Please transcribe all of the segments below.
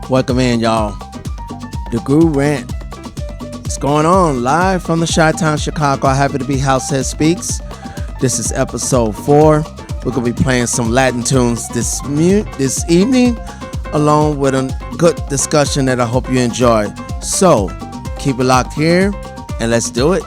Welcome in, y'all. The Groove Rant. What's going on? Live from the Chi-Town, Chicago. Happy to be Househeadspeakz. This is episode 4. We're going to be playing some Latin tunes this evening, along with a good discussion that I hope you enjoy. So, keep it locked here, and let's do it.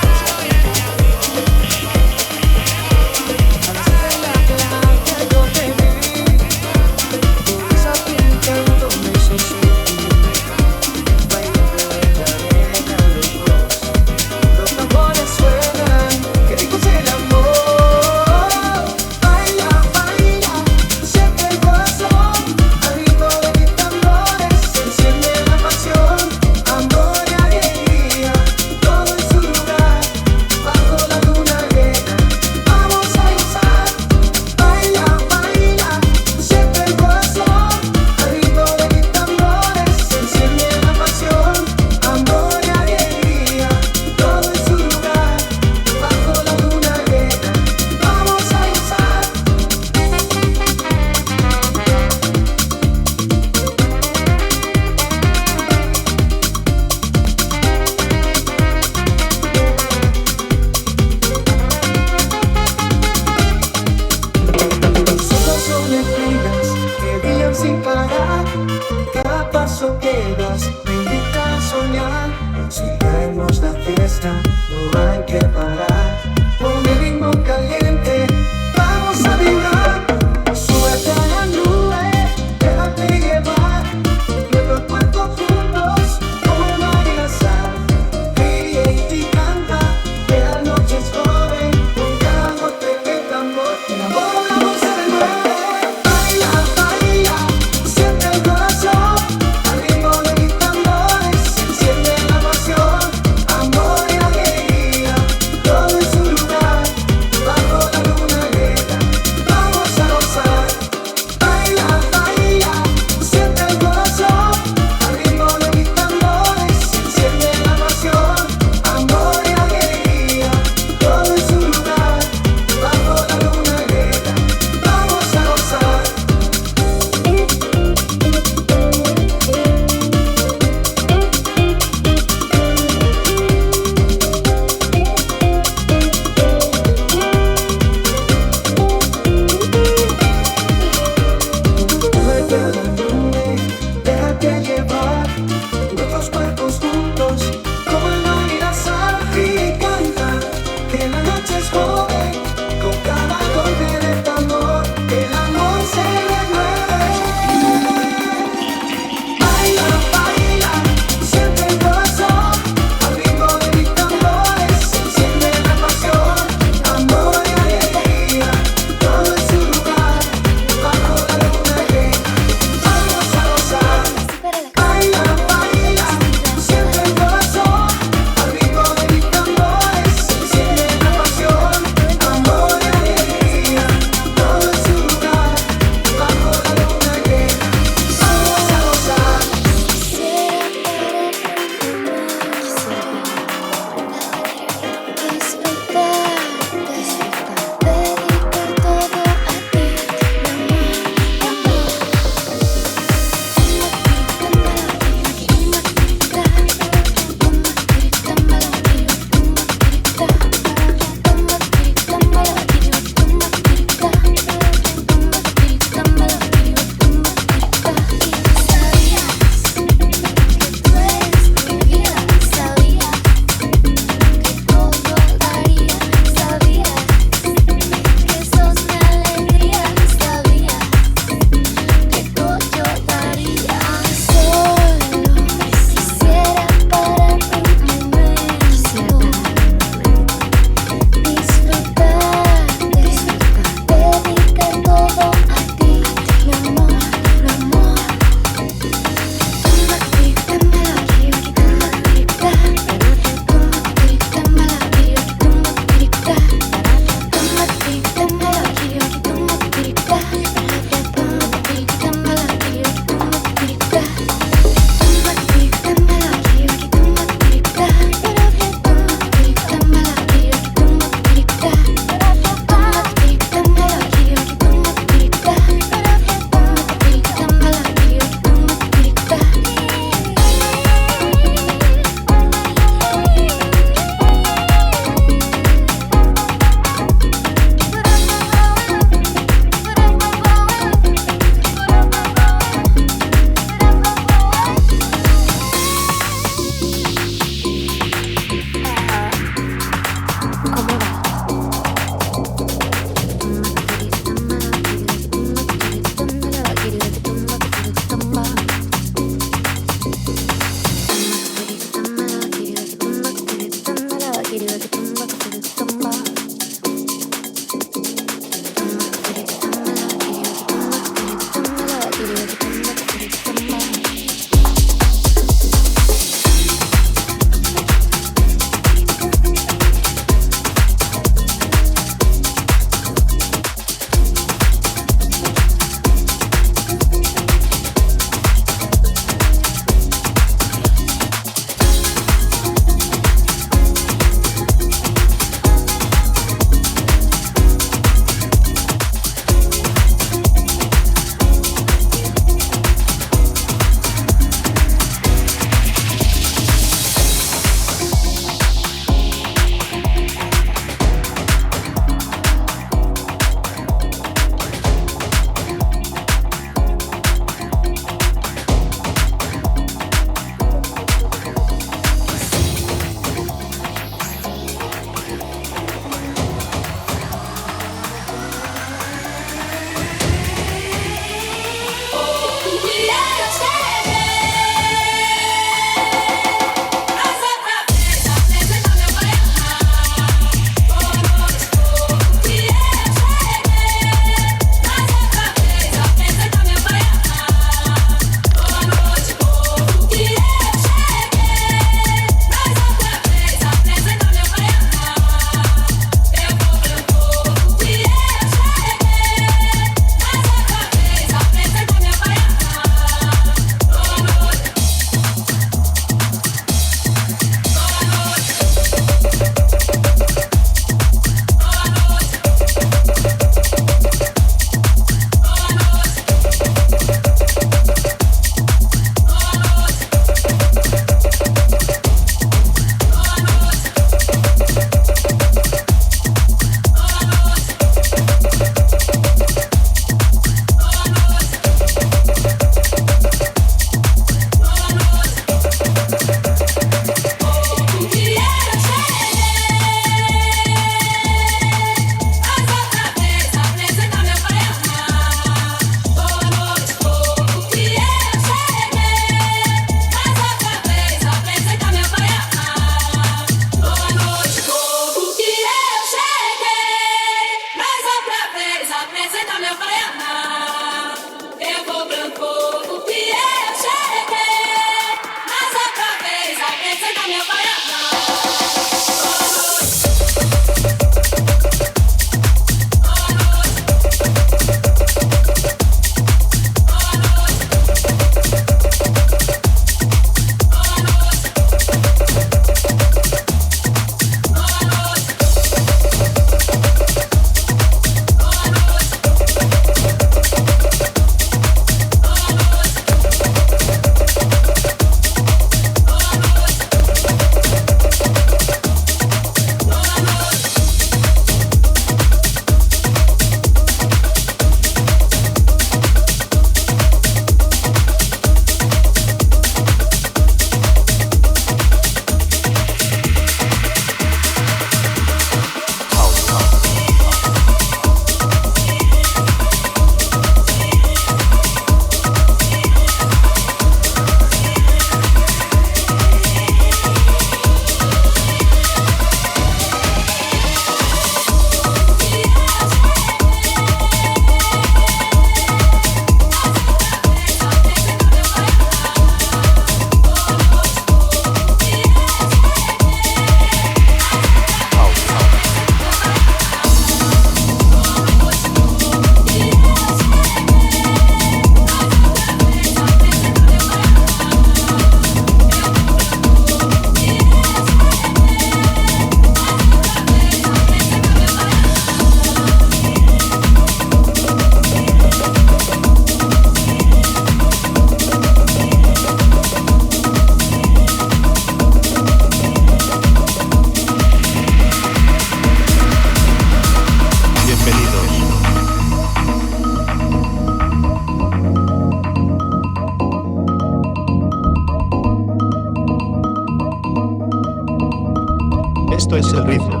Esto es el ritmo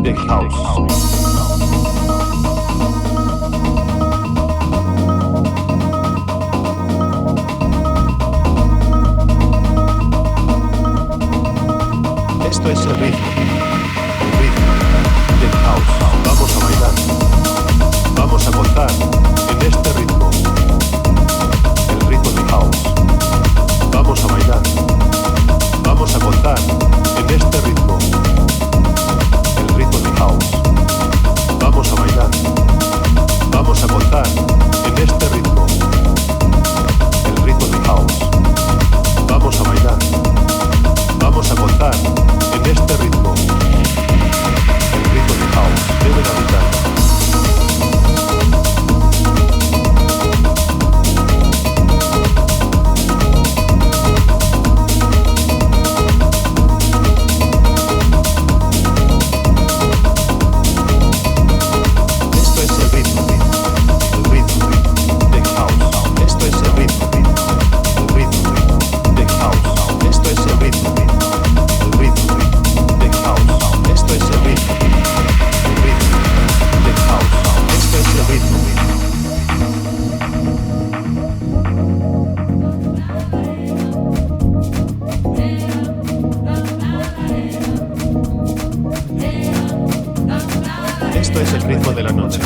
de house. Esto es el ritmo de house. Vamos a bailar, vamos a contar en este ritmo, el ritmo de house. Vamos a bailar, vamos a contar en este ritmo, el ritmo de house. Vamos a bailar, vamos a contar en este ritmo, el ritmo de house. Vamos a bailar, vamos a contar en este ritmo, el ritmo de house. Deben habitar. Esto es el ritmo de la noche.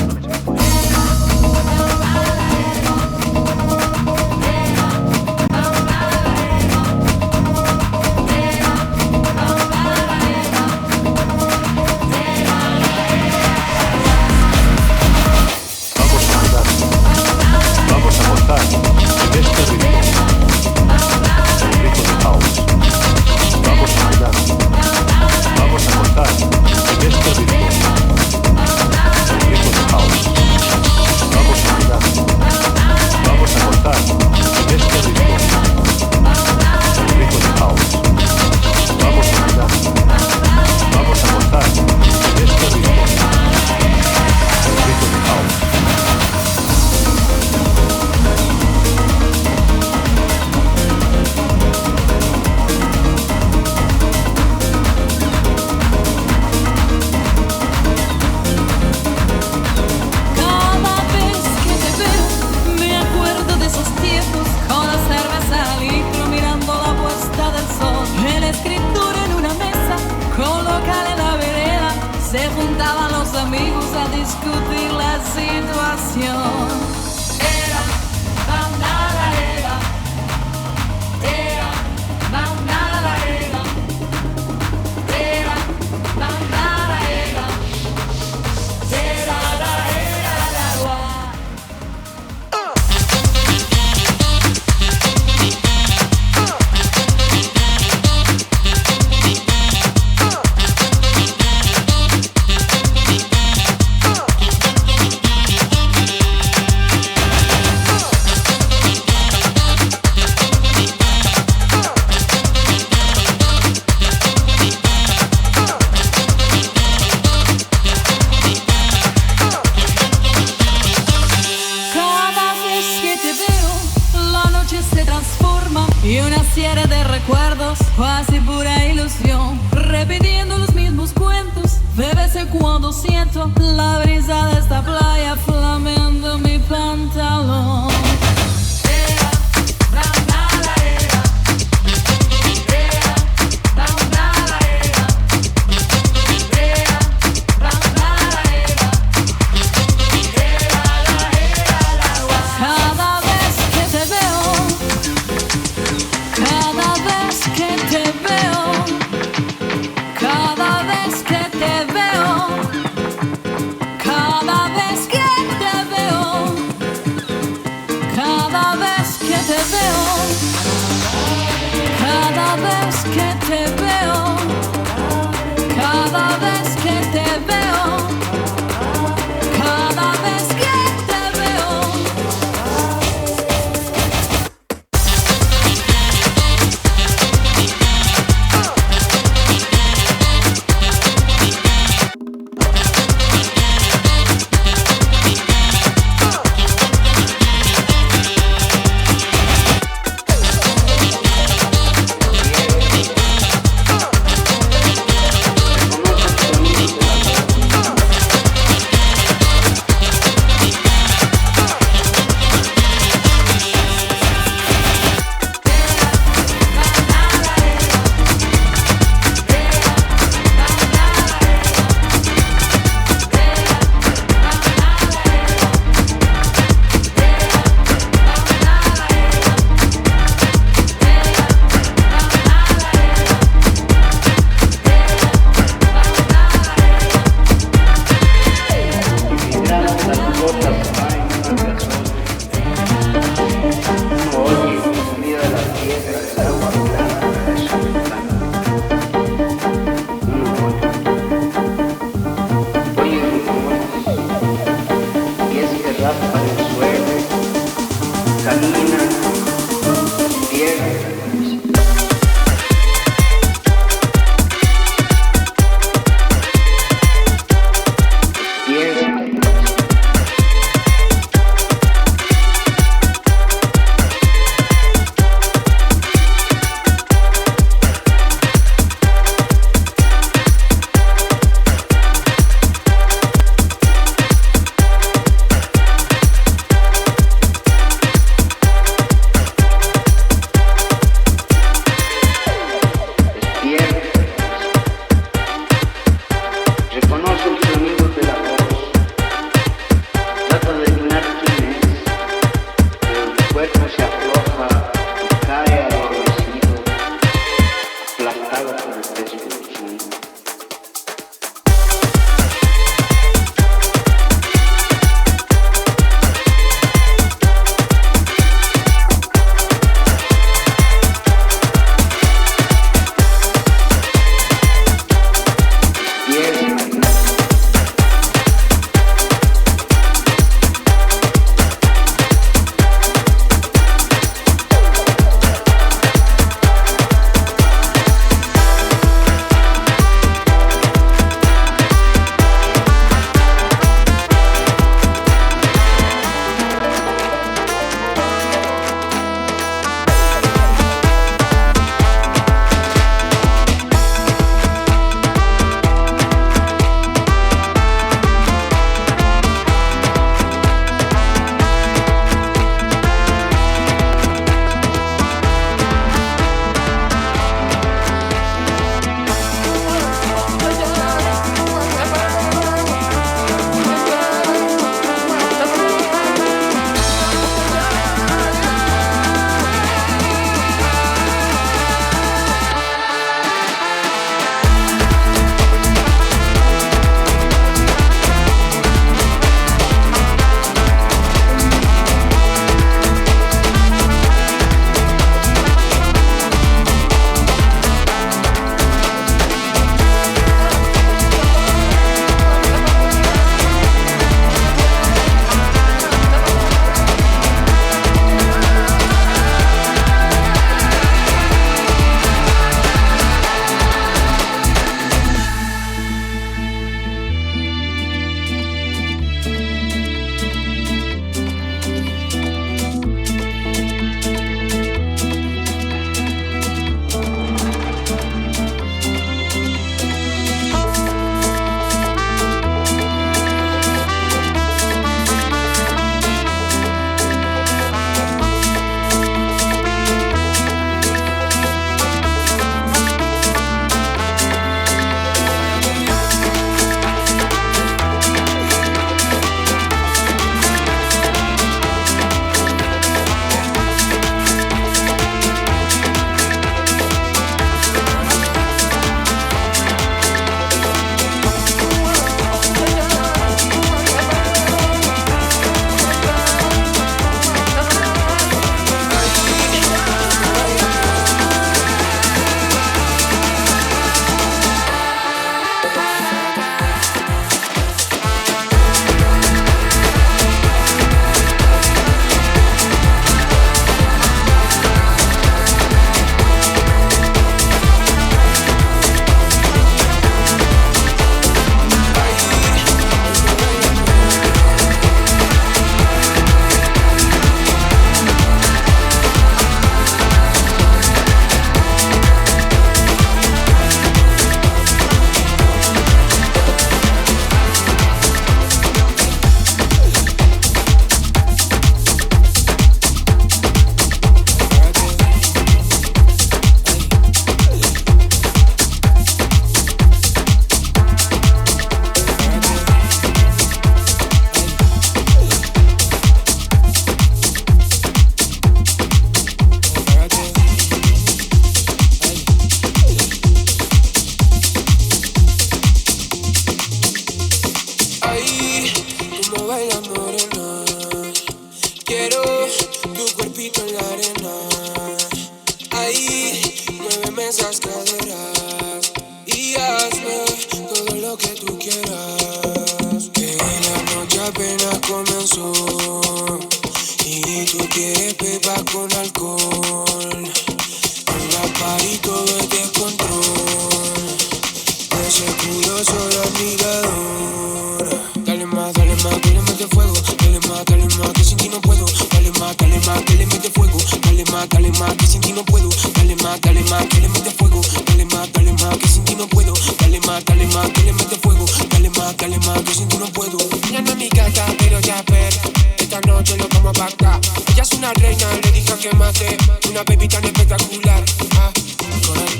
no puedo. Dale más, que le mete fuego. Dale más, que sin ti no puedo. Dale más, que le mete fuego. Dale más, que sin ti no puedo. Ella no es mi gata, pero ya ver. Esta noche lo vamos a pactar. Ella es una reina, le dije que mate. Una baby tan espectacular.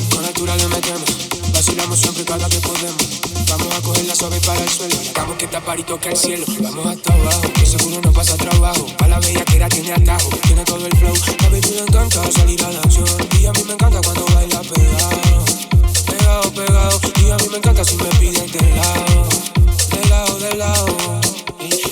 Con altura le metemos. Vacilamos siempre cada que podemos. Vamos a coger la suave para el suelo. Hagamos que esta party toque el cielo. Vamos hasta abajo, que seguro no pasa trabajo. A la bella que era tiene atajo, tiene todo el flow. A baby le encanta salir a la acción. Y a mí me encanta cuando baila pegado. Pegado. Y a mí me encanta si me pides de lado.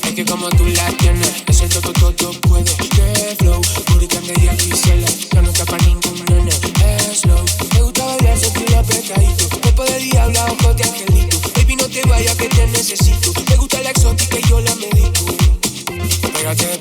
Es que como tú la tienes, ese todo puede. Que flow, booty que ande de aquí cielo. Ya no está pa' ningún nene, es slow. Me gusta bailar, sentirlo apretadito. Cuerpo de diablo, ojos de angelito. Baby, no te vayas que te necesito. Me gusta la exótica y yo la medito. Pégate.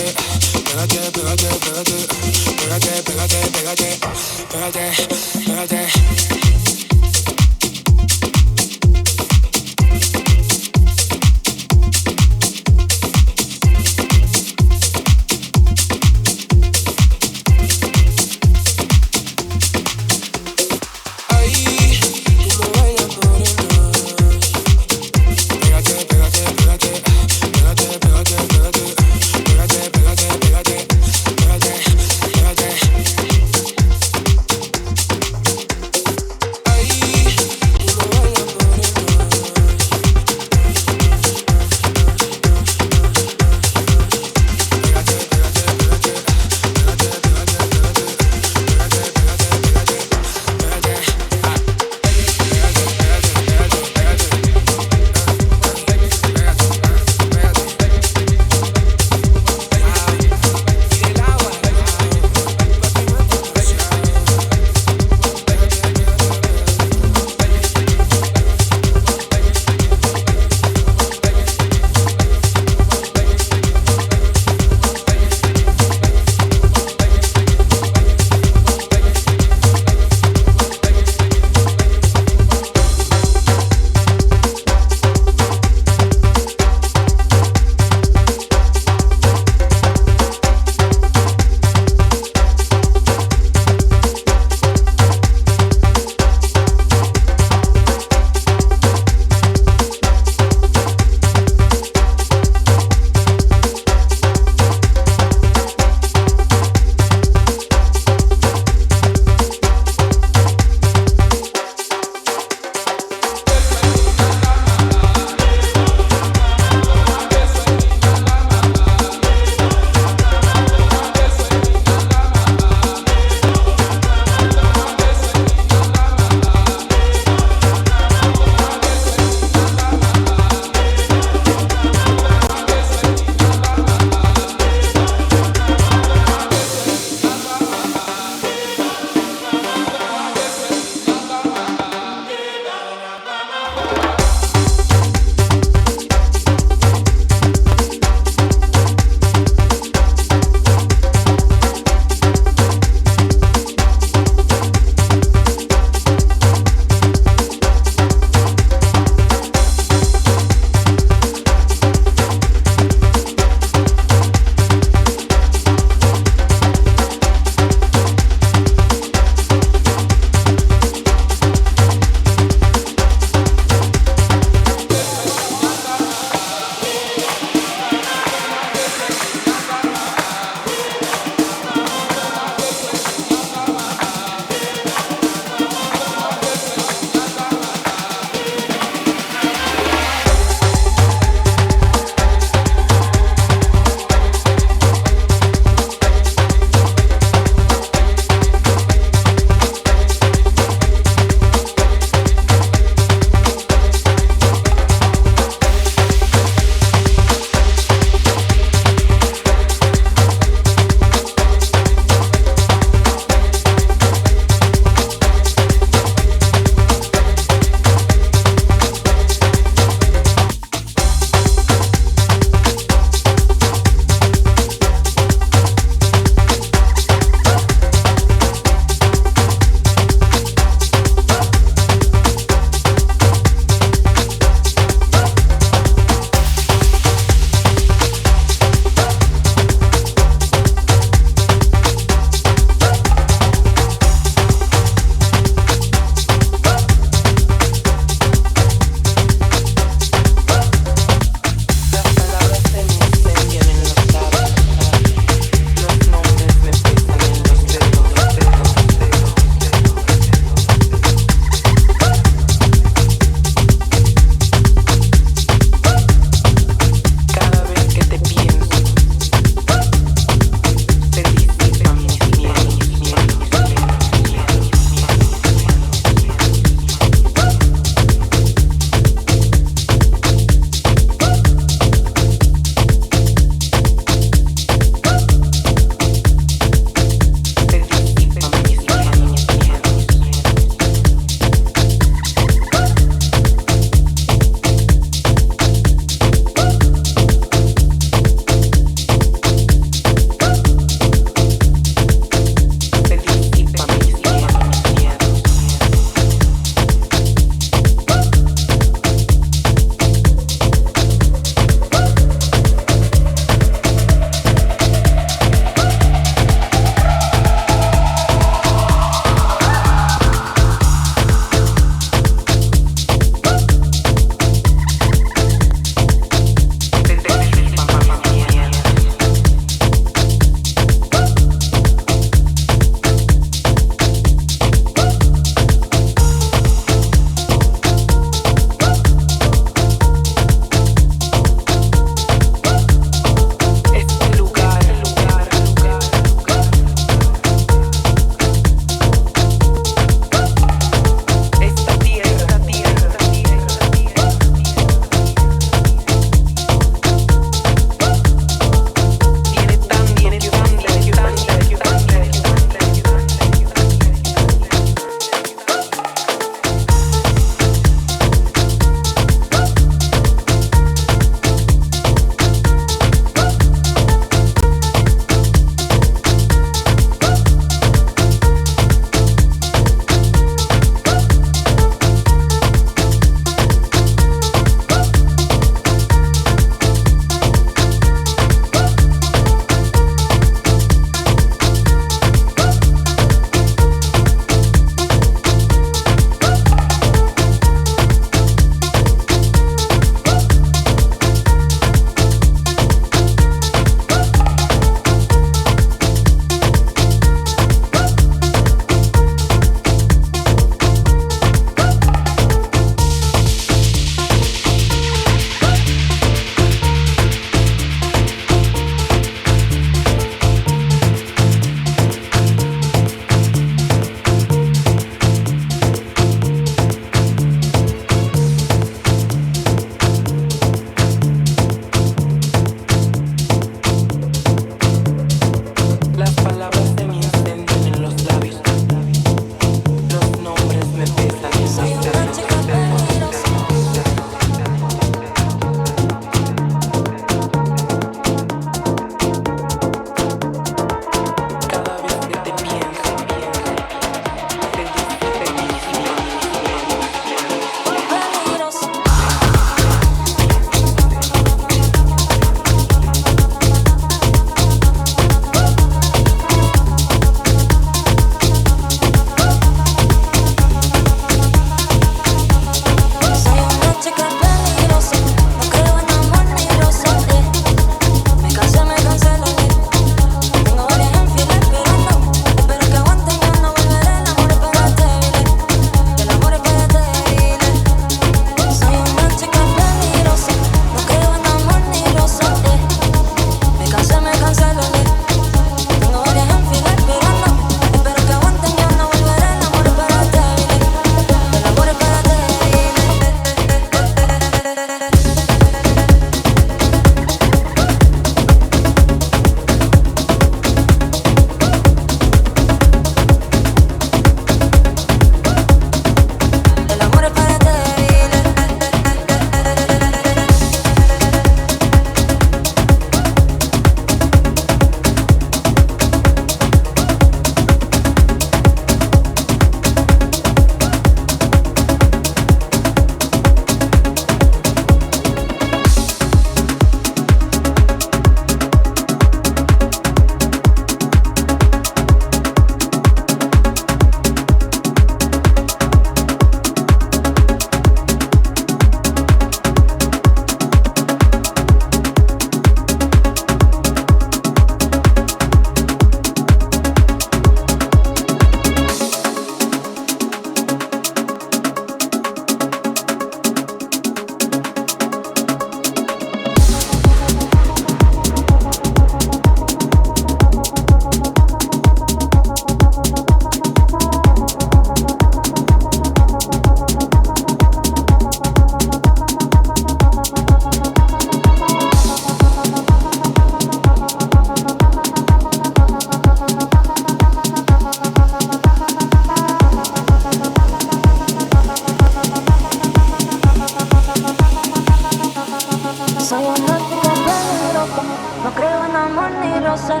No creo en amor ni rosa,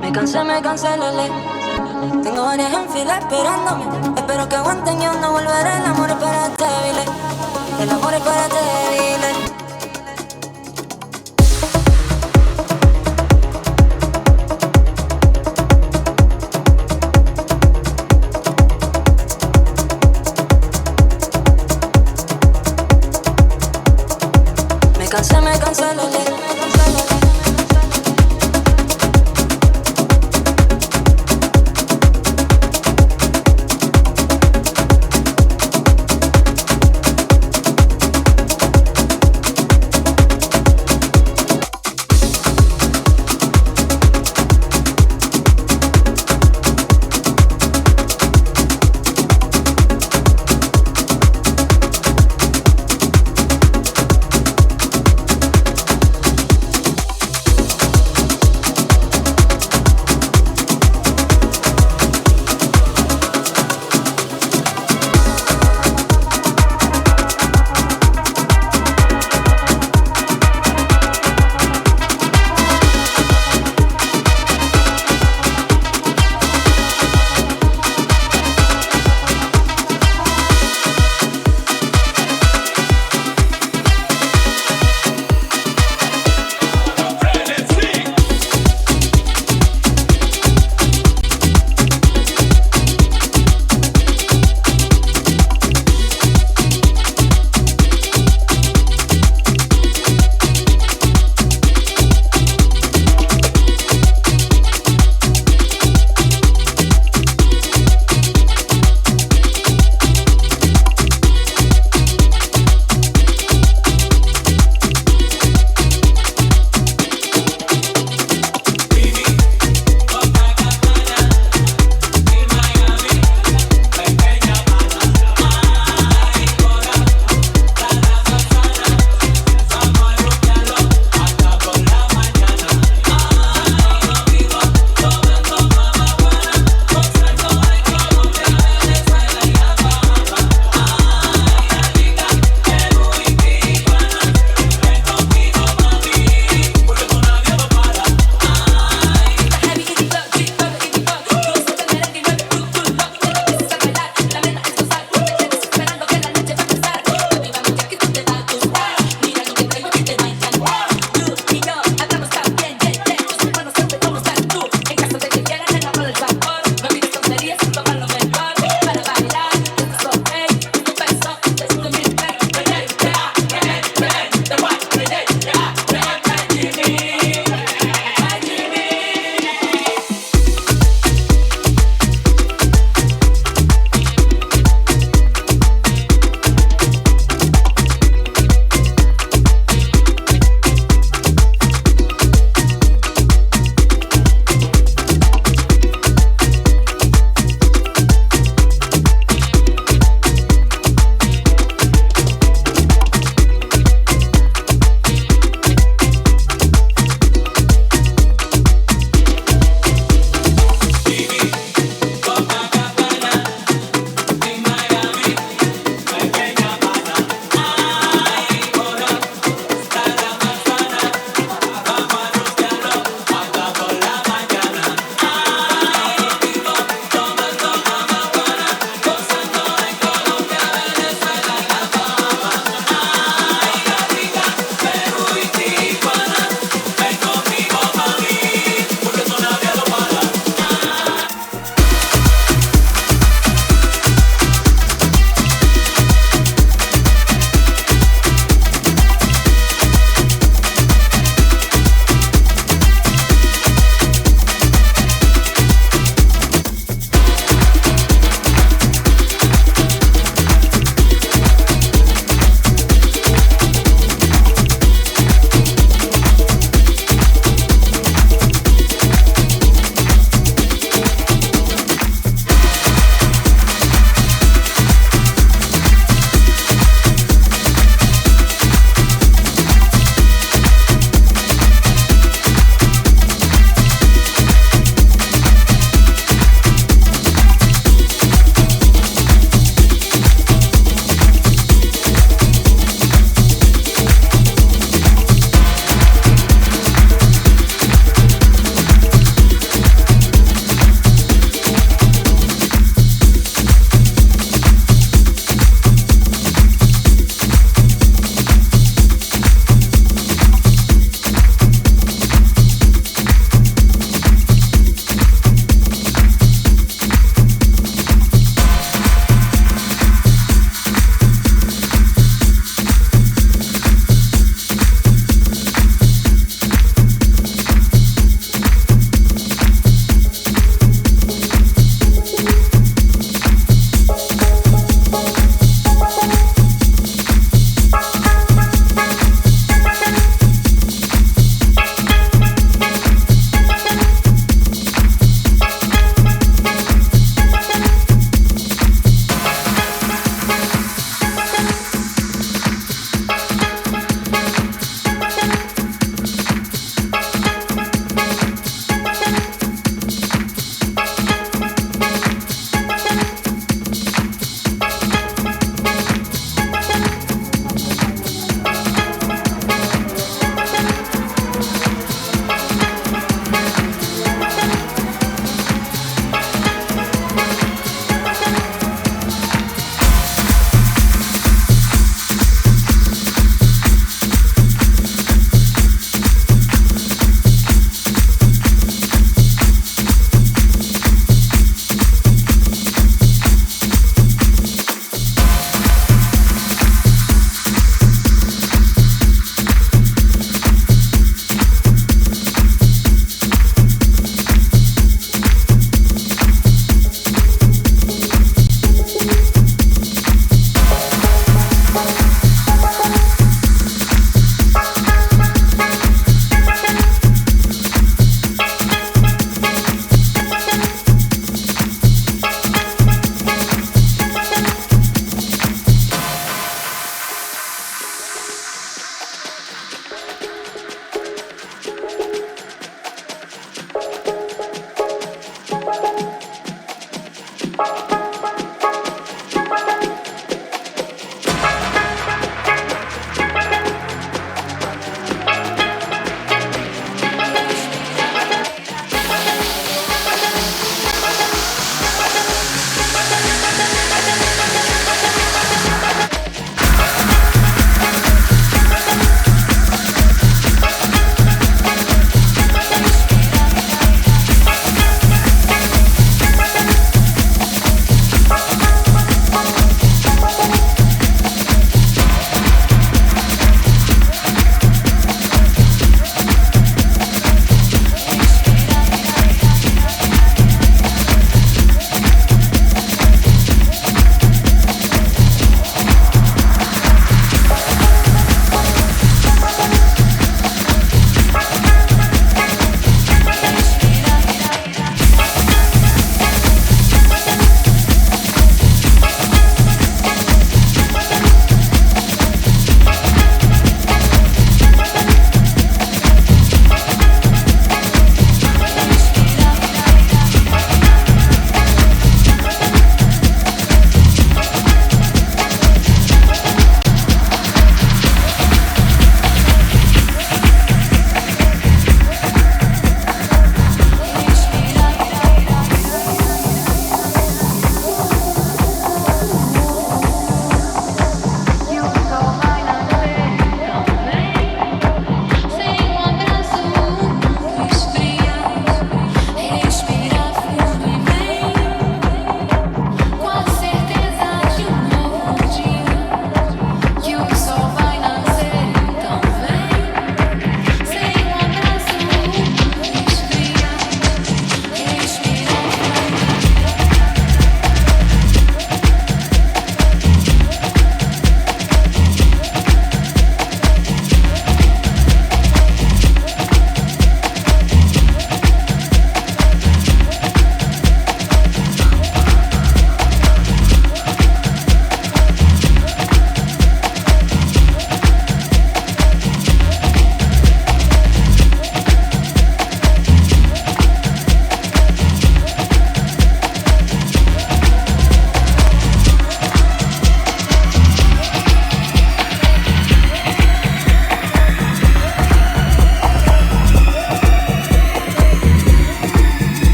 Me cansé, lele. Tengo varias en fila esperándome. Espero que aguanten, yo no volveré. El amor es para débiles. El amor es para débiles. Me cansé, lele.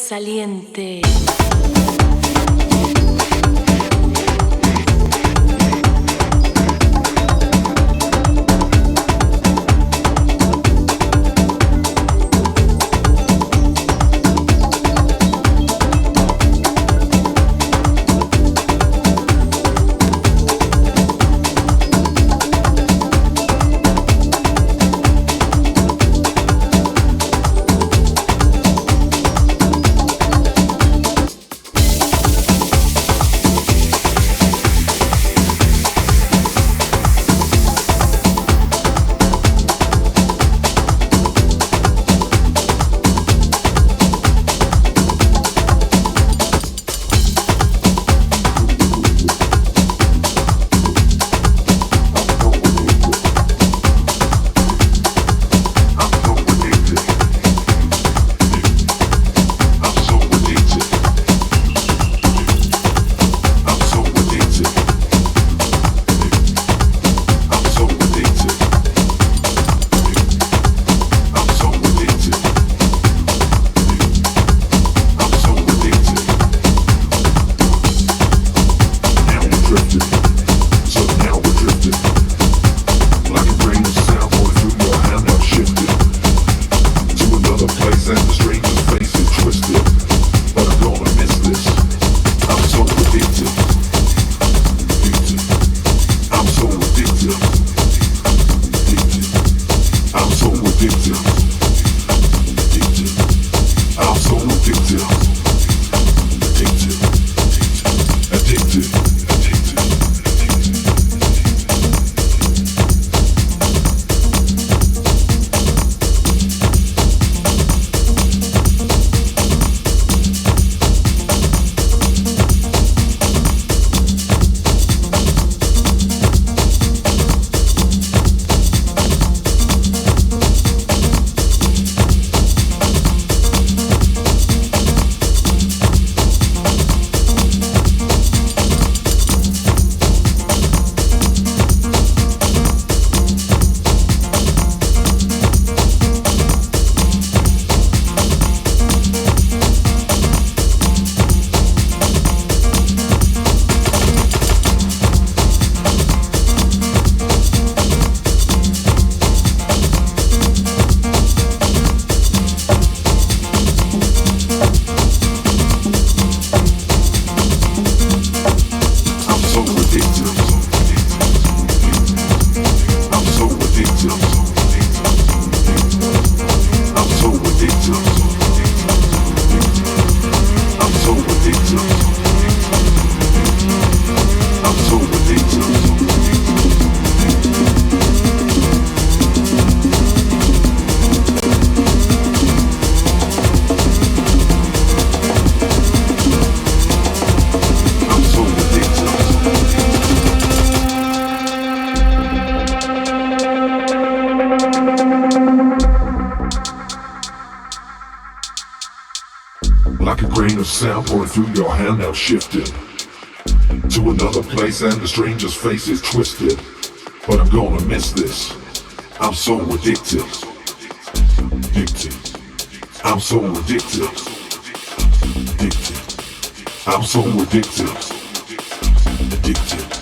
Saliente. rain of sound pouring through your hand now shifted to another place and the stranger's face is twisted. But I'm gonna miss this. I'm so addicted. Addicted. I'm so addicted. Addicted. I'm so addicted. Addicted.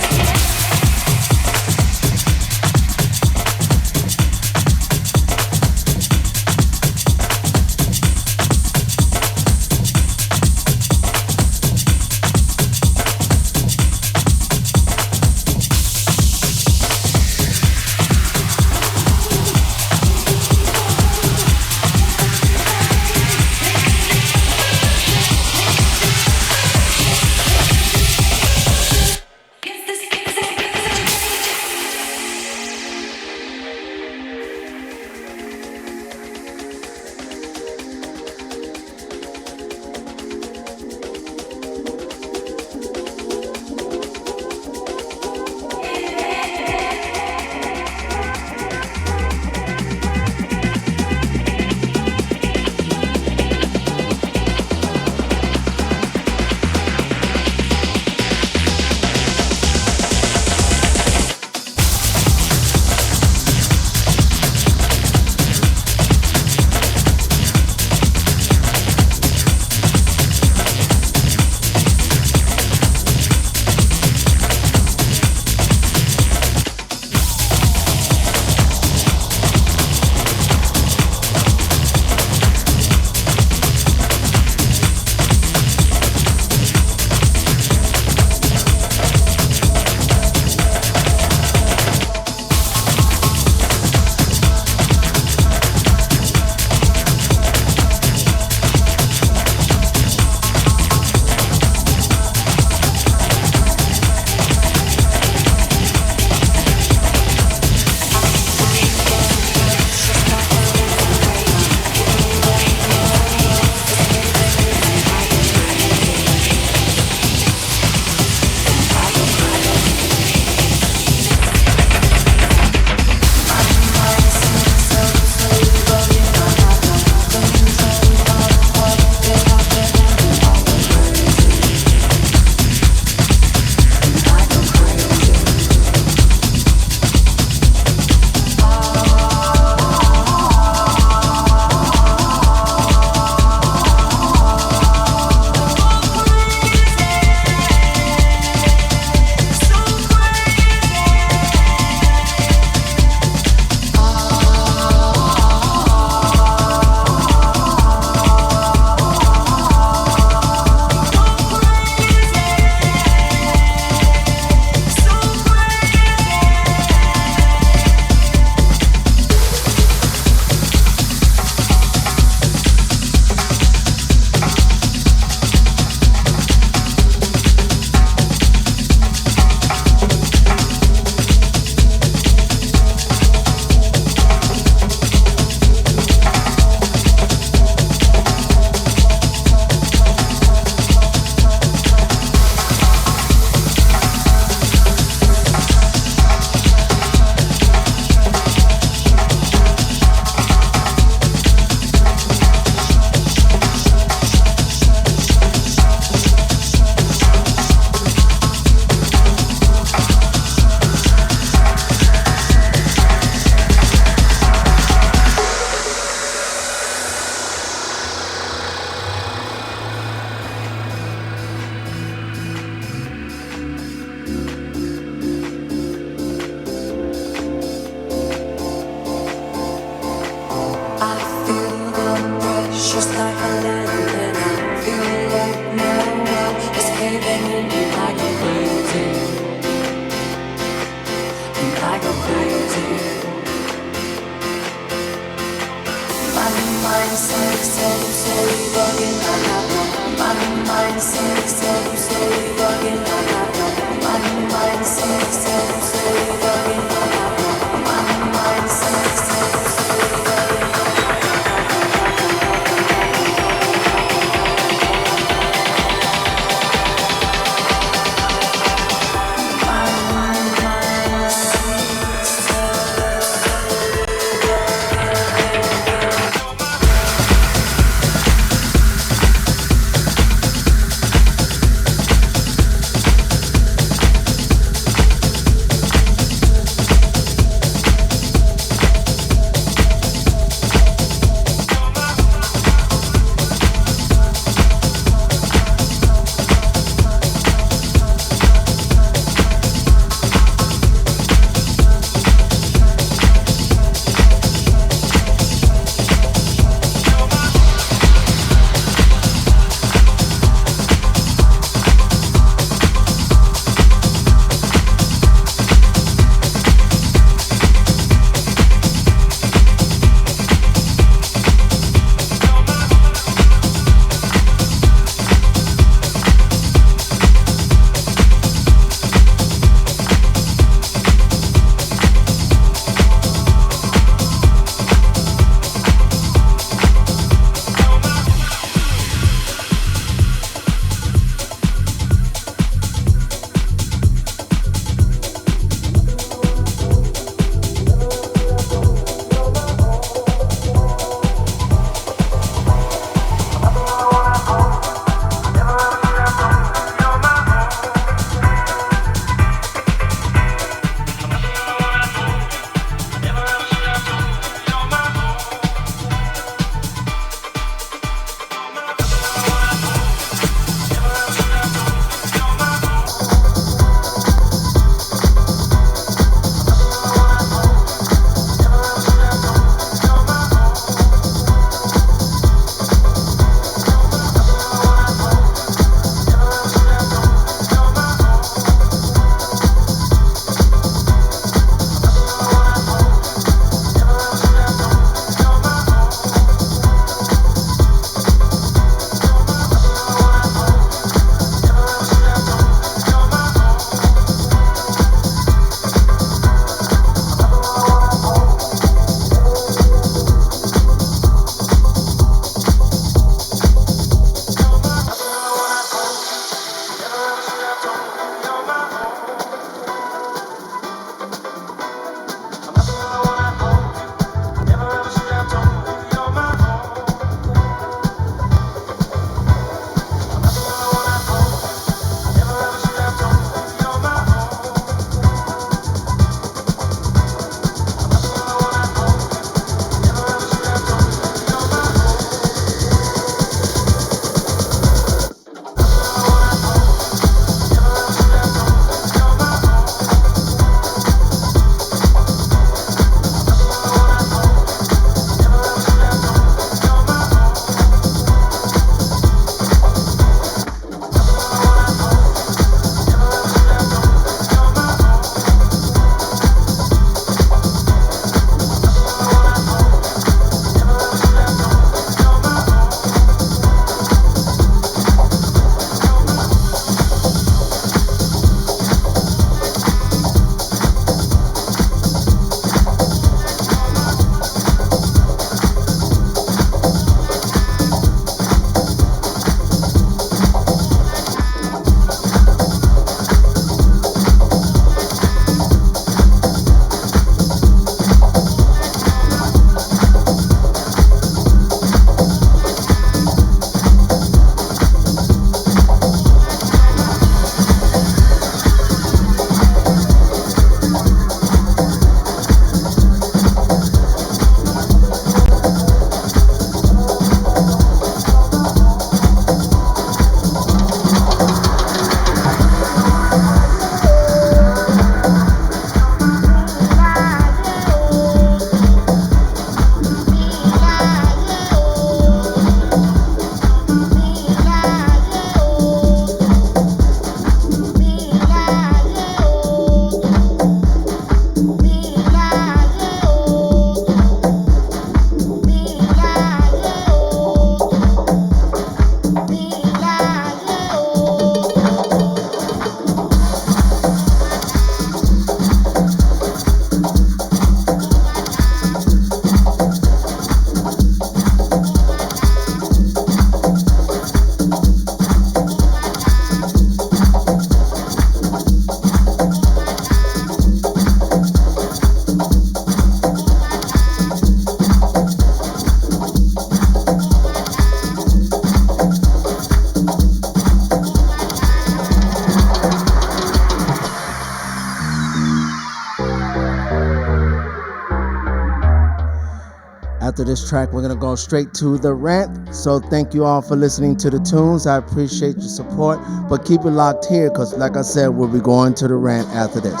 after this track, we're going to go straight to the rant. So thank you all for listening to the tunes. I appreciate your support. But keep it locked here because, like I said, we'll be going to the rant after this.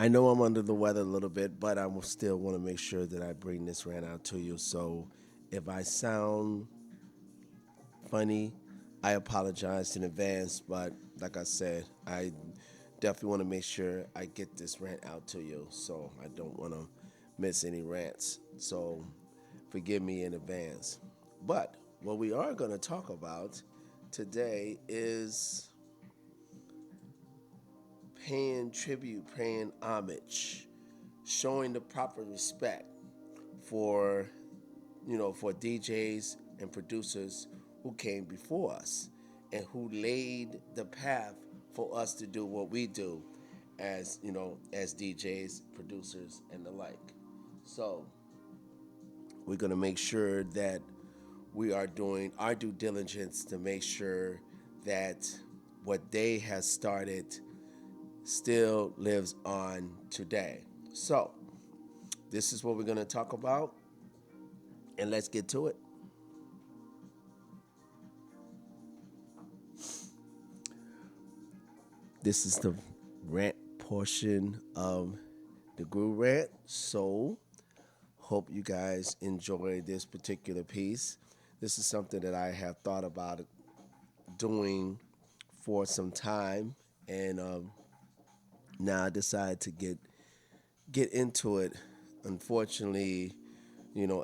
I know I'm under the weather a little bit, but I will still want to make sure that I bring this rant out to you. So if I sound funny, I apologize in advance. But like I said, I definitely want to make sure I get this rant out to you. So I don't want to miss any rants. So forgive me in advance. But what we are going to talk about today is paying tribute, paying homage, showing the proper respect for, for DJs and producers who came before us and who laid the path for us to do what we do as, as DJs, producers, and the like. So we're going to make sure that we are doing our due diligence to make sure that what they has started still lives on today. So, this is what we're going to talk about, and let's get to it. This is the rant portion of the Groove Rant. So, hope you guys enjoy this particular piece. This is something that I have thought about doing for some time, and now I decided to get into it unfortunately,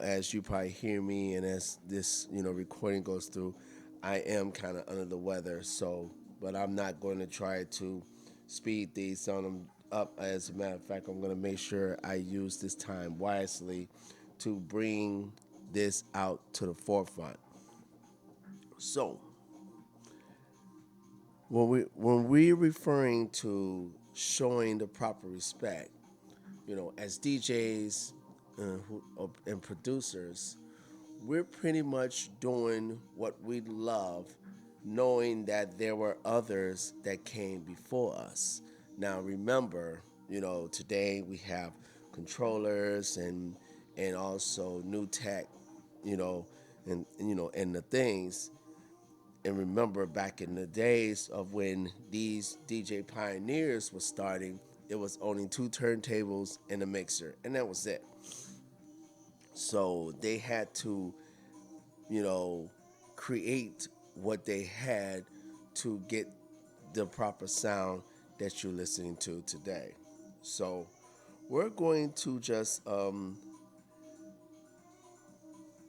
as you probably hear me and as this, recording goes through, I am kind of under the weather. So, but I'm not going to try to speed these on them up. As a matter of fact, I'm going to make sure I use this time wisely to bring this out to the forefront. So, when we're referring to showing the proper respect, as DJs and producers, we're pretty much doing what we love, knowing that there were others that came before us. Now, remember, today we have controllers and also new tech, and the things. And remember back in the days of when these DJ pioneers were starting, it was only two turntables and a mixer, and that was it. So they had to, create what they had to get the proper sound that you're listening to today. So we're going to just,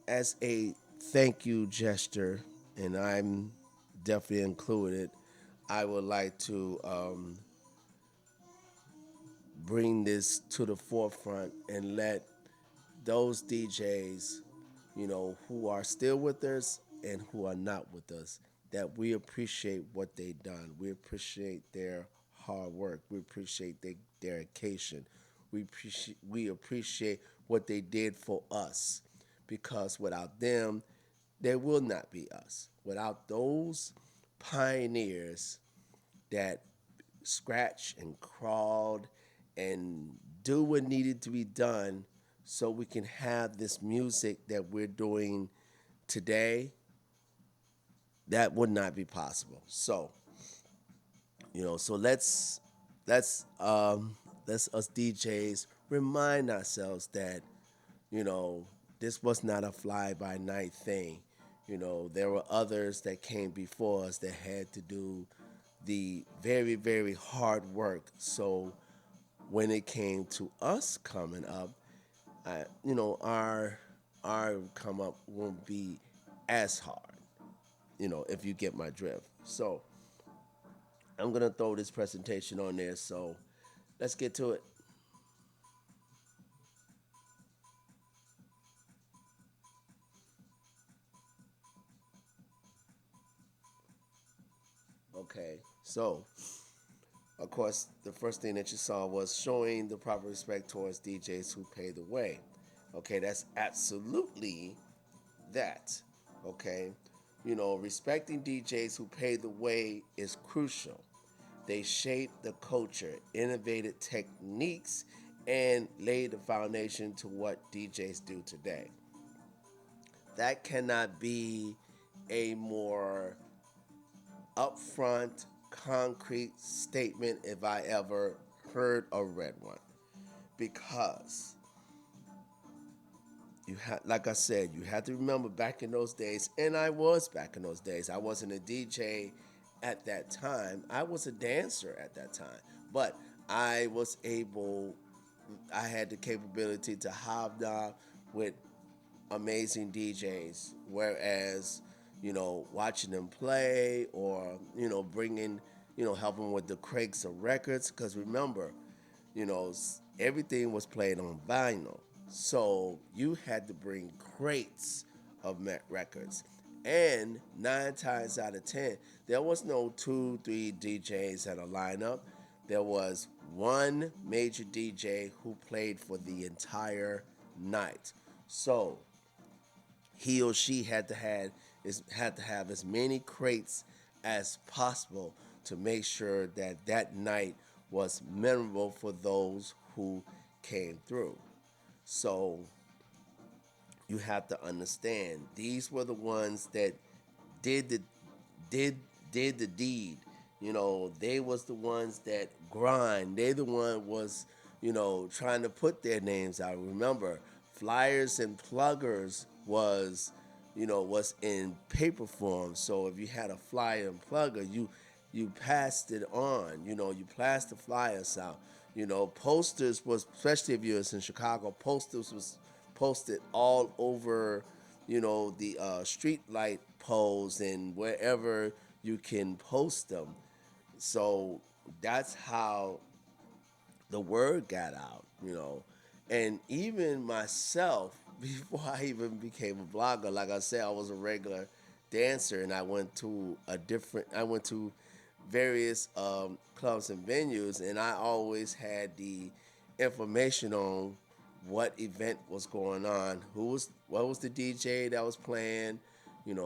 as a thank you gesture, and I'm definitely included, I would like to bring this to the forefront and let those DJs, who are still with us and who are not with us, that we appreciate what they've done. We appreciate their hard work. We appreciate their dedication. We appreciate what they did for us, because without them, there will not be us. Without those pioneers that scratched and crawled and do what needed to be done so we can have this music that we're doing today, that would not be possible. So, so let's us DJs remind ourselves that, you know, this was not a fly by night thing. There were others that came before us that had to do the very, very hard work. So when it came to us coming up, our come up won't be as hard, if you get my drift. So I'm gonna throw this presentation on there. So let's get to it. Okay, so of course the first thing that you saw was showing the proper respect towards DJs who pay the way. Okay, that's absolutely that. Okay, respecting DJs who pay the way is crucial. They shape the culture, innovated techniques, and laid the foundation to what DJs do today. That cannot be a more upfront, concrete statement if I ever heard or read one. Because like I said, you have to remember back in those days, and I was back in those days. I wasn't a DJ at that time. I was a dancer at that time, but I was able. I had the capability to hobnob with amazing DJs. Whereas, watching them play or bringing, helping with the crates of records. Because remember, everything was played on vinyl. So you had to bring crates of records. And 9 times out of 10, there was no 2, 3 DJs at a lineup. There was one major DJ who played for the entire night. So he or she had to have as many crates as possible to make sure that that night was memorable for those who came through. So you have to understand, these were the ones that did the did the deed. They was the ones that grind. They the one was, trying to put their names out. Remember, flyers and pluggers was in paper form. So if you had a flyer and plugger, you passed it on. You passed the flyers out. Posters was, especially if you're in Chicago, posters was posted all over, the street light poles and wherever you can post them. So that's how the word got out. And even myself, before I even became a blogger, like I said, I was a regular dancer, and I went to various clubs and venues, and I always had the information on what event was going on, what was the DJ that was playing,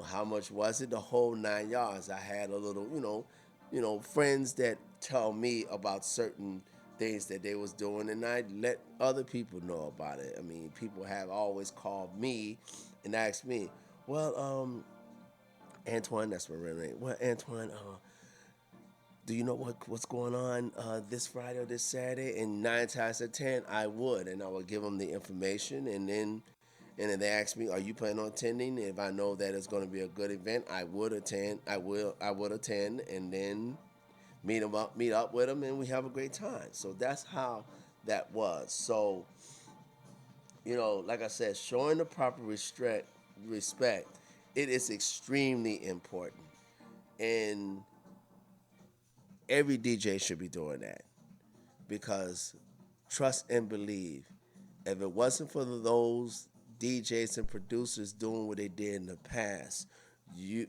how much was it, the whole 9 yards. I had a little, friends that tell me about certain things that they was doing, and I let other people know about it. I mean, people have always called me and asked me, well, Antoine, that's my real name. Well, Antoine, do you know what's going on this Friday or this Saturday? And 9 times out of 10, I would, and I would give them the information, and then they ask me, "Are you planning on attending?" If I know that it's going to be a good event, I would attend. I would attend, and then meet up with them, and we have a great time. So that's how that was. So, like I said, showing the proper respect, it is extremely important, and every DJ should be doing that, because trust and believe. If it wasn't for those DJs and producers doing what they did in the past, you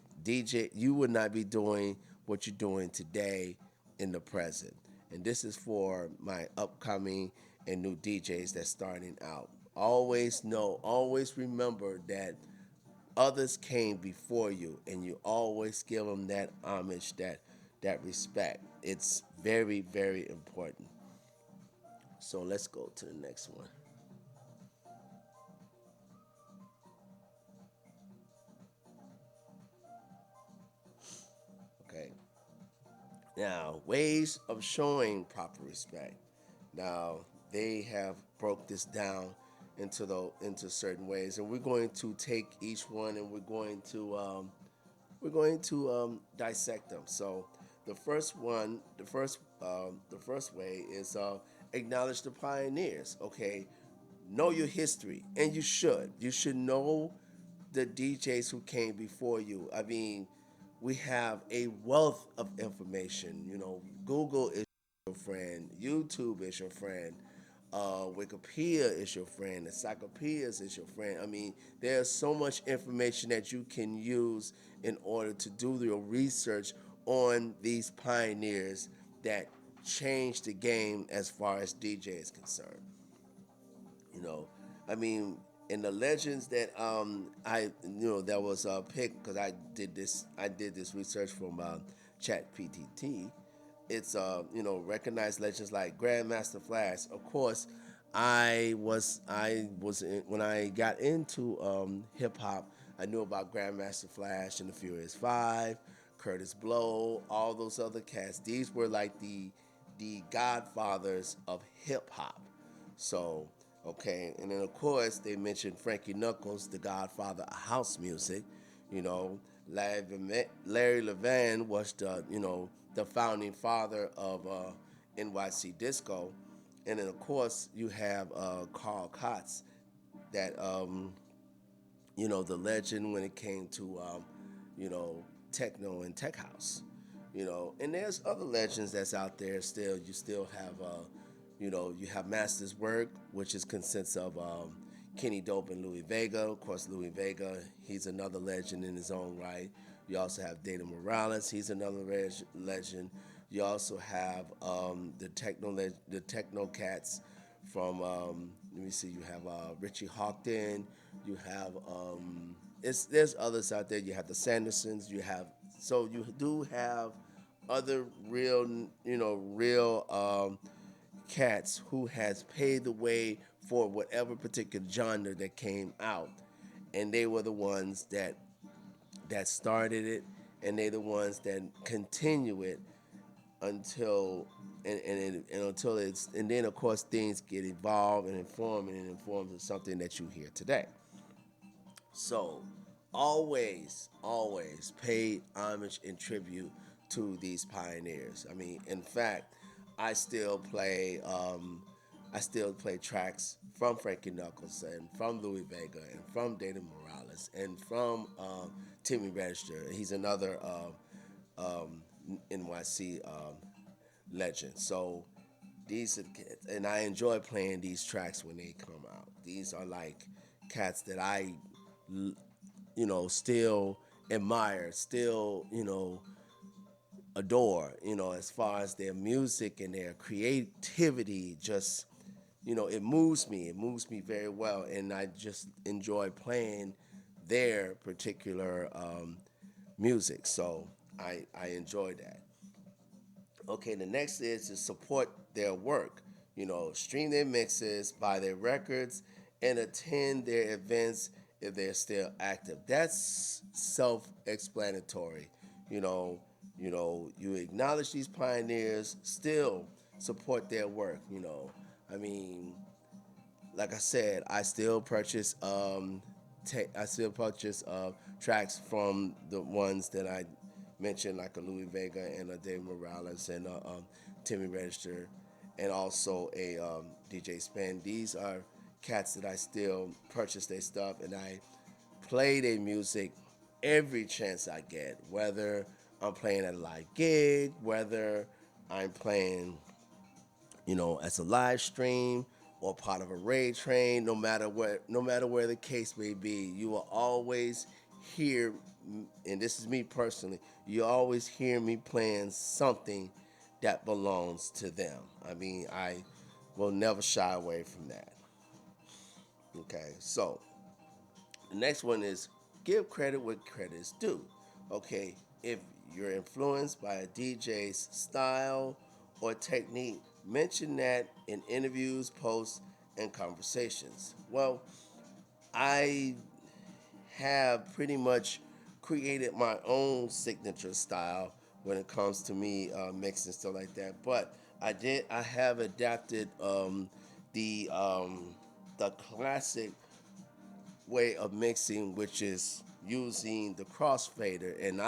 would not be doing what you're doing today in the present. And this is for my upcoming and new DJs that's starting out. Always remember that others came before you, and you always give them that homage, that respect. It's very, very important. So let's go to the next one. Okay. Now, ways of showing proper respect. Now, they have broke this down into certain ways, and we're going to take each one, and we're going to dissect them. So, the first way is acknowledge the pioneers. Okay, know your history, and you should. You should know the DJs who came before you. I mean, we have a wealth of information. Google is your friend, YouTube is your friend, Wikipedia is your friend, encyclopedias is your friend. I mean, there's so much information that you can use in order to do your research on these pioneers that changed the game as far as DJ is concerned. You know, I mean, in the legends that that was picked, because I did this research from Chat PTT. It's recognized legends like Grandmaster Flash. Of course, when I got into hip hop, I knew about Grandmaster Flash and the Furious Five, Curtis Blow, all those other cats. These were like the godfathers of hip hop. So, okay, and then of course they mentioned Frankie Knuckles, the godfather of house music. Larry Levan was the founding father of NYC disco, and then of course you have Carl Cox, that the legend when it came to techno and tech house. And there's other legends that's out there still. You still have you have Master's Work, which consists of Kenny Dope and Louis Vega. Of course, Louis Vega, he's another legend in his own right. You also have Data Morales, he's another legend. You also have the techno cats from let me see. You have Richie Hawkton. You have there's others out there. You have the Sandersons. You do have other real cats who has paved the way for whatever particular genre that came out, and they were the ones that started it, and they the ones that continue it until until it's, and then of course things get evolved and informed, and it informs of something that you hear today. So always pay homage and tribute to these pioneers. I mean, in fact, I still play tracks from Frankie Knuckles and from Louis Vega and from Dana Morales and from Timmy Register. He's another NYC legend. So these are kids, and I enjoy playing these tracks when they come out. These are like cats that I, still admire, still, adore, as far as their music and their creativity. Just, it moves me. It moves me very well, and I just enjoy playing their particular music. So I enjoy that. Okay, the next is to support their work. Stream their mixes, buy their records, and attend their events if they're still active. That's self-explanatory. You acknowledge these pioneers, still support their work. I mean, like I said, I still purchase tracks from the ones that I mentioned, like a Louis Vega and a Dave Morales and a Timmy Register, and also a DJ Spen. These are cats that I still purchase their stuff, and I play their music every chance I get, whether I'm playing at a live gig, whether I'm playing as a live stream or part of a raid train. No matter where the case may be, you will always hear, and this is me personally, you always hear me playing something that belongs to them. I mean, I will never shy away from that. Okay, so the next one is give credit where credit is due. Okay, if you're influenced by a DJ's style or technique, mention that in interviews, posts, and conversations. Well, I have pretty much created my own signature style when it comes to me mixing stuff like that. But I have adapted the classic way of mixing, which is using the crossfader, and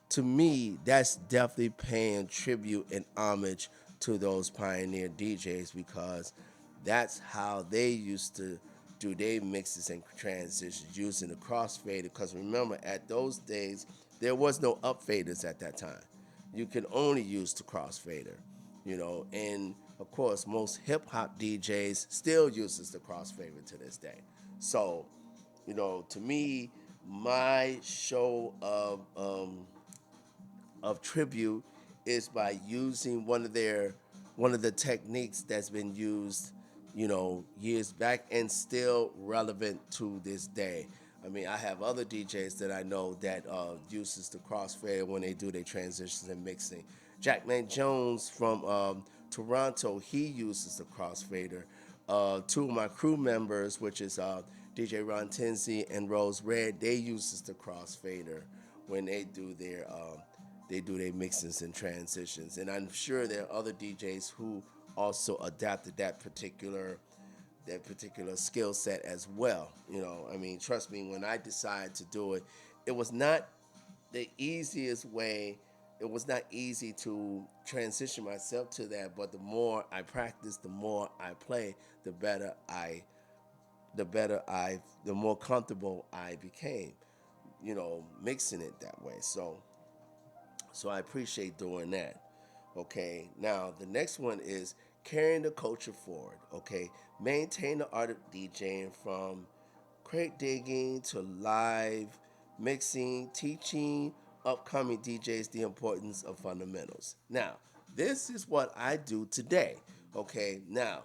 to me, that's definitely paying tribute and homage to those pioneer DJs, because that's how they used to do their mixes and transitions using the crossfader. Because remember, at those days, there was no up faders at that time. You can only use the crossfader, and of course, most hip hop DJs still uses the crossfader to this day. So, to me, my show of tribute is by using one of the techniques that's been used, years back and still relevant to this day. I mean, I have other DJs that I know that uses the crossfade when they do their transitions and mixing. Jackman Jones from Toronto, he uses the crossfader. Two of my crew members, which is DJ Ron Tenzi and Rose Red, they uses the crossfader when they do their mixes and transitions. And I'm sure there are other DJs who also adapted that particular skill set as well. I mean, trust me, when I decided to do it, it was not the easiest way. It was not easy to transition myself to that, but the more I practice, the more I play, the more comfortable I became, mixing it that way. So I appreciate doing that. Okay, now the next one is carrying the culture forward. Okay, maintain the art of DJing from crate digging to live mixing, teaching upcoming DJs the importance of fundamentals. Now, this is what I do today. Okay, now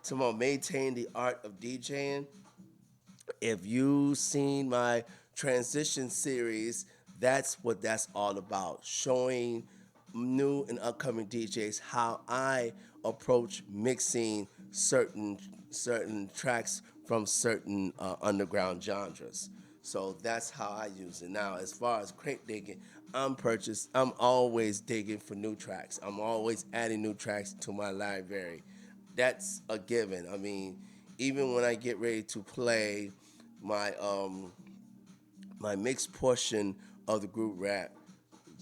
to maintain the art of DJing, if you've seen my transition series, that's what that's all about. Showing new and upcoming DJs how I approach mixing certain tracks from certain underground genres. So that's how I use it. Now, as far as crate digging, I'm always digging for new tracks. I'm always adding new tracks to my library. That's a given. I mean, even when I get ready to play my my mixed portion of the group rap,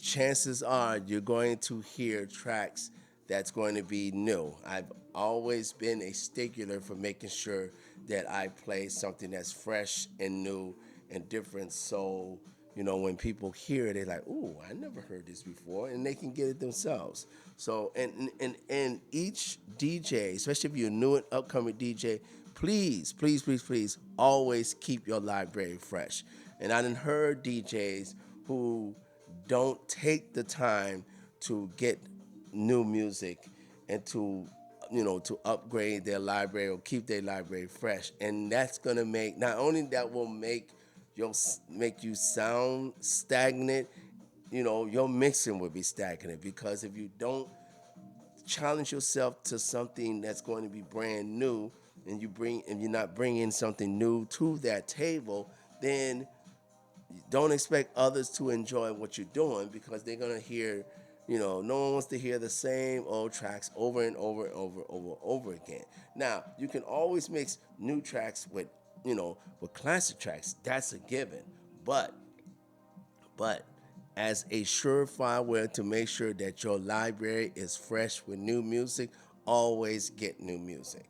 chances are you're going to hear tracks that's going to be new. I've always been a stickler for making sure that I play something that's fresh and new and different. So, when people hear it, they're like, "Ooh, I never heard this before," and they can get it themselves. So, and each DJ, especially if you're a new and upcoming DJ, please, please, please, please, always keep your library fresh. And I done heard DJs who don't take the time to get new music and to upgrade their library or keep their library fresh, and that's gonna make, not only that will make you sound stagnant, your mixing will be stagnant, because if you don't challenge yourself to something that's going to be brand new, and you're not bringing something new to that table, then don't expect others to enjoy what you're doing, because they're going to hear, no one wants to hear the same old tracks over and over and over again. Now, you can always mix new tracks with classic tracks. That's a given. But as a surefire way to make sure that your library is fresh with new music, always get new music.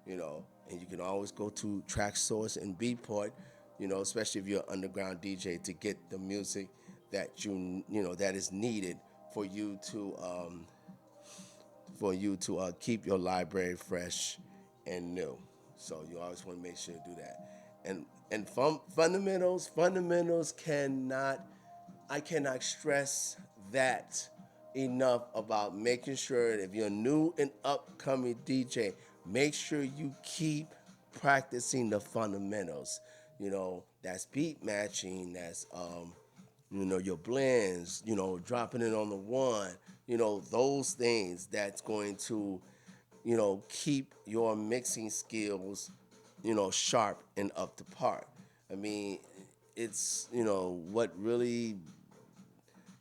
And you can always go to Track Source and Beatport, especially if you're an underground DJ, to get the music that that is needed for you to keep your library fresh and new. So you always want to make sure to do that. And fundamentals cannot. I cannot stress that enough about making sure that if you're a new and upcoming DJ, make sure you keep practicing the fundamentals. That's beat matching, that's your blends, dropping it on the one, those things that's going to, keep your mixing skills, sharp and up to par. I mean, it's, what really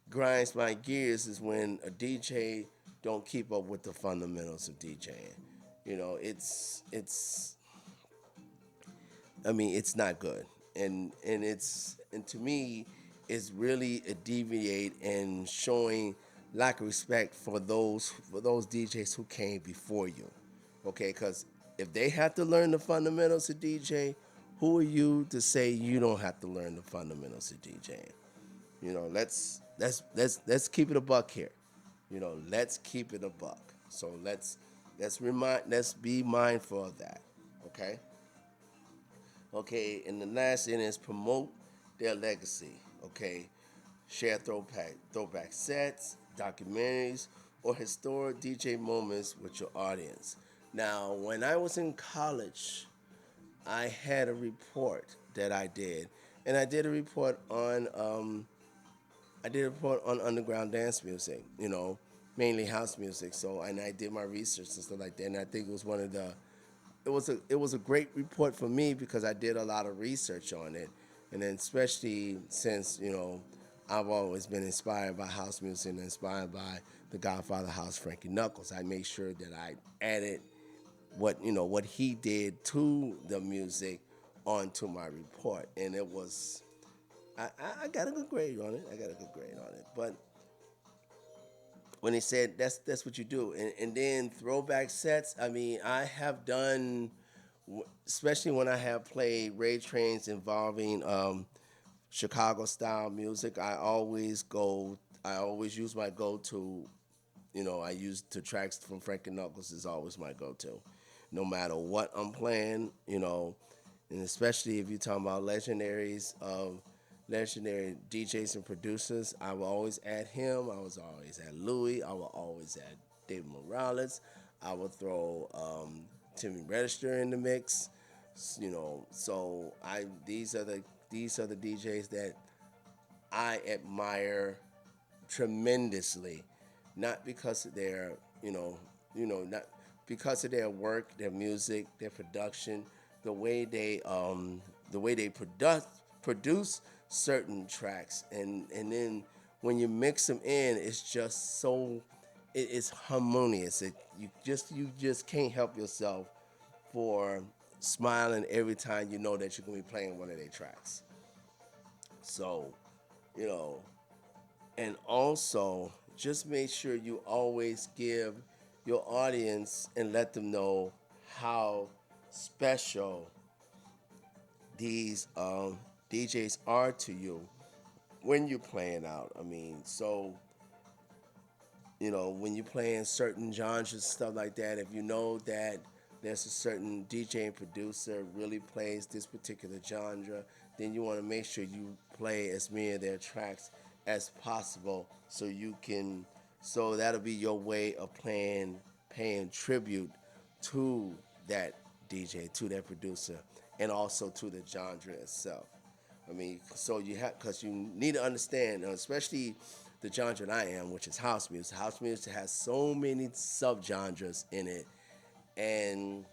grinds my gears is when a DJ don't keep up with the fundamentals of DJing. It's not good. And to me, it's really a deviate and showing lack of respect for those DJs who came before you. Okay, because if they have to learn the fundamentals of DJ, who are you to say you don't have to learn the fundamentals of DJing? Let's keep it a buck here. Let's keep it a buck. So let's be mindful of that. Okay. Okay, and the last thing is promote their legacy. Okay, share throwback sets, documentaries, or historic DJ moments with your audience. Now, when I was in college, I had a report that I did, and I did a report on underground dance music, mainly house music. So, and I did my research and stuff like that, and I think it was it was a great report for me because I did a lot of research on it, and then especially since I've always been inspired by house music and inspired by the Godfather House, Frankie Knuckles. I made sure that I added what he did to the music onto my report, and it was I got a good grade on it. But when he said that's what you do, and then throwback sets, I have done, especially when I have played rave trains involving Chicago style music. I always use my go-to. I use the tracks from Frankie Knuckles is always my go-to, no matter what I'm playing. And especially if you're talking about legendary DJs and producers, I will always add him. I was always add Louis. I will always add David Morales. I will throw Timmy Register in the mix. So these are the DJs that I admire tremendously, not because of their not because of their work, their music, their production, the way they produce certain tracks, and then when you mix them in, it's just so it is harmonious. You just can't help yourself for smiling every time you know that you're gonna be playing one of their tracks. So, and also just make sure you always give your audience and let them know how special these DJs are to you when you're playing out. I mean, so when you're playing certain genres and stuff like that, if you know that there's a certain DJ and producer really plays this particular genre, then you want to make sure you play as many of their tracks as possible so that'll be your way of paying tribute to that DJ, to that producer, and also to the genre itself. I mean, so you have, because you need to understand, especially the genre that I am, which is house music. House music has so many subgenres in it, and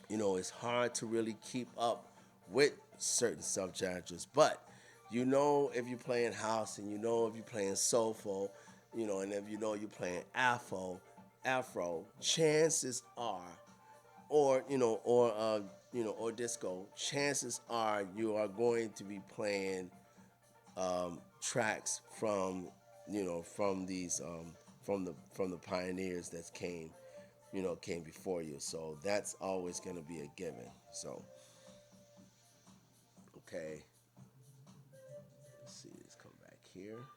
it's hard to really keep up with certain subgenres. But if you're playing house, and if you're playing soulful, and if you're playing Afro, chances are, or disco, chances are you are going to be playing tracks from these from the pioneers that came before you. So that's always going to be a given. So okay, let's see. Let's come back here.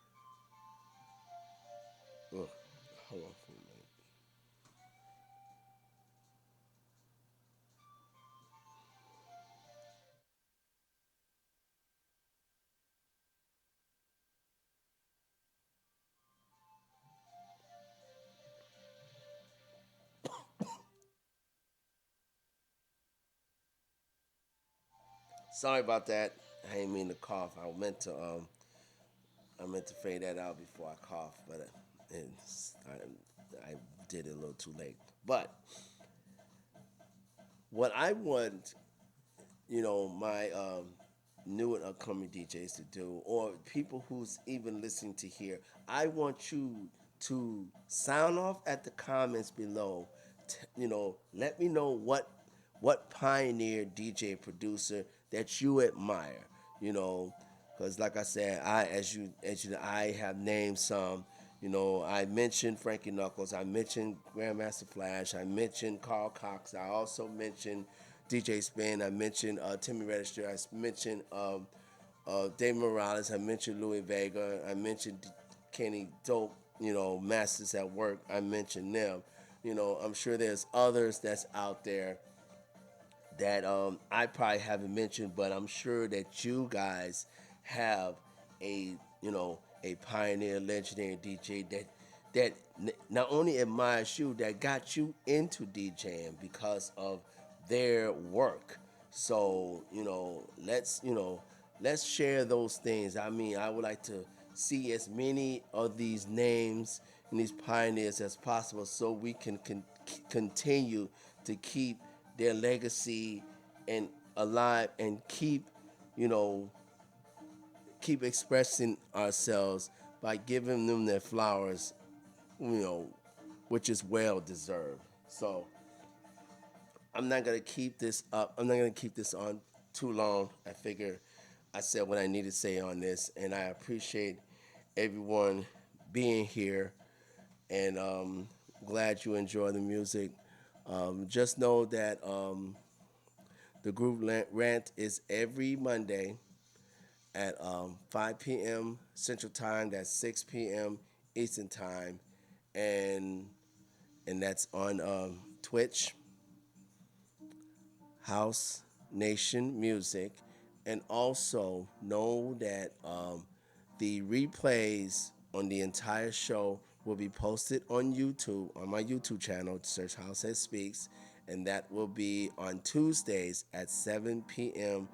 Ugh, hold on for a minute. Sorry about that. I didn't mean to cough. I meant to fade that out before I cough, but I did it a little too late. But what I want, my new and upcoming DJs to do, or people who's even listening to here, I want you to sound off at the comments below. Let me know what pioneer DJ producer that you admire. Because like I said, I have named some. I mentioned Frankie Knuckles. I mentioned Grandmaster Flash. I mentioned Carl Cox. I also mentioned DJ Spin. I mentioned Timmy Register. I mentioned Dave Morales. I mentioned Louis Vega. I mentioned Kenny Dope. Masters at Work. I mentioned them. I'm sure there's others that's out there that I probably haven't mentioned, but I'm sure that you guys have a pioneer, legendary DJ that not only admires you, that got you into DJing because of their work. So let's share those things. I mean, I would like to see as many of these names and these pioneers as possible, so we can continue to keep their legacy and alive, and you know keep expressing ourselves by giving them their flowers, which is well deserved. So I'm not gonna keep this up. I'm not gonna keep this on too long. I figure I said what I need to say on this, and I appreciate everyone being here, and glad you enjoy the music. Just know that the group Rant is every Monday at 5 p.m. Central Time. That's 6 p.m. Eastern Time, and that's on Twitch, House Nation Music, and also know that the replays on the entire show will be posted on YouTube, on my YouTube channel. Search Househeadspeakz, and that will be on Tuesdays at 7 p.m.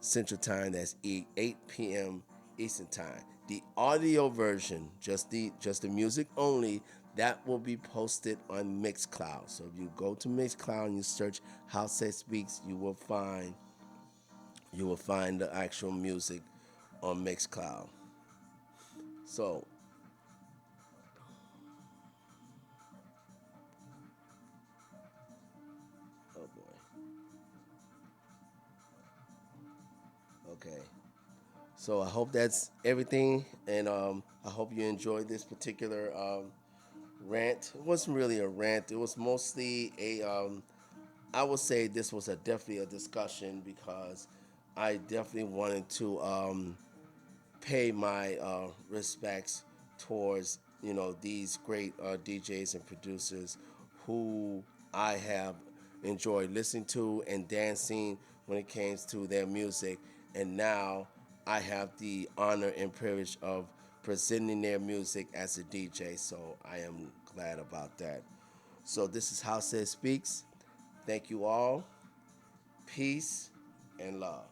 Central Time. That's 8 p.m. Eastern Time. The audio version, just the music only, that will be posted on Mixcloud. So if you go to Mixcloud and you search Househeadspeakz, you will find the actual music on Mixcloud. So oh boy. Okay. So I hope that's everything, and I hope you enjoyed this particular rant. It wasn't really a rant. It was mostly a. I would say this was definitely a discussion because I definitely wanted to pay my respects towards these great DJs and producers who I have enjoyed listening to and dancing when it came to their music, and now I have the honor and privilege of presenting their music as a DJ, so I am glad about that. So this is Househeadspeakz. Thank you all. Peace and love.